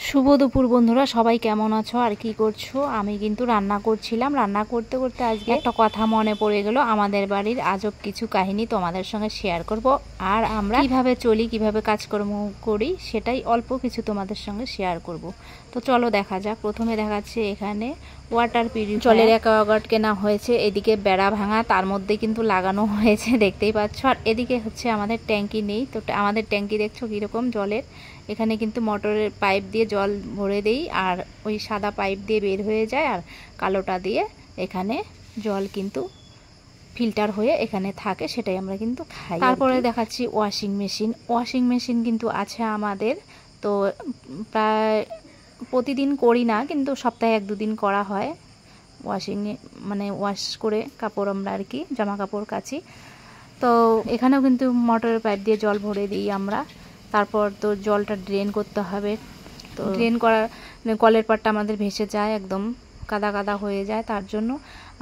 শুভ দুপুর বন্ধুরা, সবাই কেমন আছো আর কি করছো? আমি কিন্তু রান্না করছিলাম। রান্না করতে করতে আজকে একটা কথা মনে পড়ে গেল। আমাদের বাড়ির আজব কিছু কাহিনী তোমাদের সঙ্গে শেয়ার করব, আর আমরা কিভাবে চলি, কিভাবে কাজকর্ম করি, সেটাই অল্প কিছু তোমাদের সঙ্গে শেয়ার করব। তো চলো দেখা যাক। প্রথমে দেখাচ্ছে এখানে ওয়াটার পিউরিফায়ার, জলের অ্যাকোয়াগার্ড কেনা হয়েছে। এদিকে বেড়া ভাঙা, তার মধ্যে কিন্তু লাগানো হয়েছে, দেখতেই পাচ্ছ। আর এদিকে হচ্ছে আমাদের ট্যাঙ্কি নেই, তো আমাদের ট্যাঙ্কি দেখছো কীরকম জলের। এখানে কিন্তু মোটরের পাইপ দিয়ে জল ভরে দেই, আর ওই সাদা পাইপ দিয়ে বের হয়ে যায়, আর কালোটা দিয়ে এখানে জল কিন্তু ফিল্টার হয়ে এখানে থাকে, সেটাই আমরা কিন্তু খাই। তারপরে দেখাচ্ছি ওয়াশিং মেশিন। ওয়াশিং মেশিন কিন্তু আছে আমাদের, তো প্রায় প্রতিদিন করি না, কিন্তু সপ্তাহে 1-2 দিন করা হয় ওয়াশিংয়ে, মানে ওয়াশ করে কাপড় আমরা আর কি জামা কাপড় কাচি। তো এখানেও কিন্তু মোটরের পাইপ দিয়ে জল ভরে দিই আমরা। তারপর তো জলটা ড্রেন করতে হবে, তো ড্রেন করার কলের পাড়টা আমাদের ভেসে যায়, একদম কাদা কাদা হয়ে যায়। তার জন্য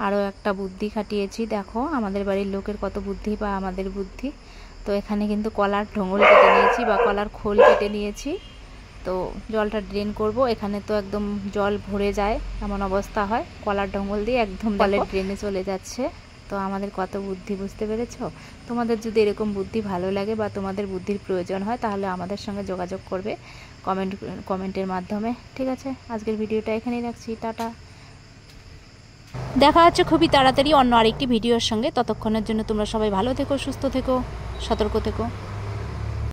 আরও একটা বুদ্ধি খাটিয়েছি। দেখো আমাদের বাড়ির লোকের কত বুদ্ধি বা আমাদের বুদ্ধি। তো এখানে কিন্তু কলার ঢোঙল কেটে নিয়েছি বা কলার খোল কেটে নিয়েছি। তো জলটা ড্রেন করব, এখানে তো একদম জল ভরে যায়, এমন অবস্থা হয়। কলার ঢোঙল দিয়ে একদম জলের ড্রেনে চলে যাচ্ছে। তো আমাদের কত বুদ্ধি, বুঝতে পেরেছো? তোমাদের যদি এরকম বুদ্ধি ভালো লাগে বা তোমাদের বুদ্ধির প্রয়োজন হয়, তাহলে আমাদের সঙ্গে যোগাযোগ করবে কমেন্টের মাধ্যমে। ঠিক আছে, আজকের ভিডিওটা এখানেই রাখছি। টাটা। দেখা হচ্ছে খুবই তাড়াতাড়ি অন্য আরেকটি ভিডিওর সঙ্গে। ততক্ষণের জন্য তোমরা সবাই ভালো থেকো, সুস্থ থেকো, সতর্ক থেকো।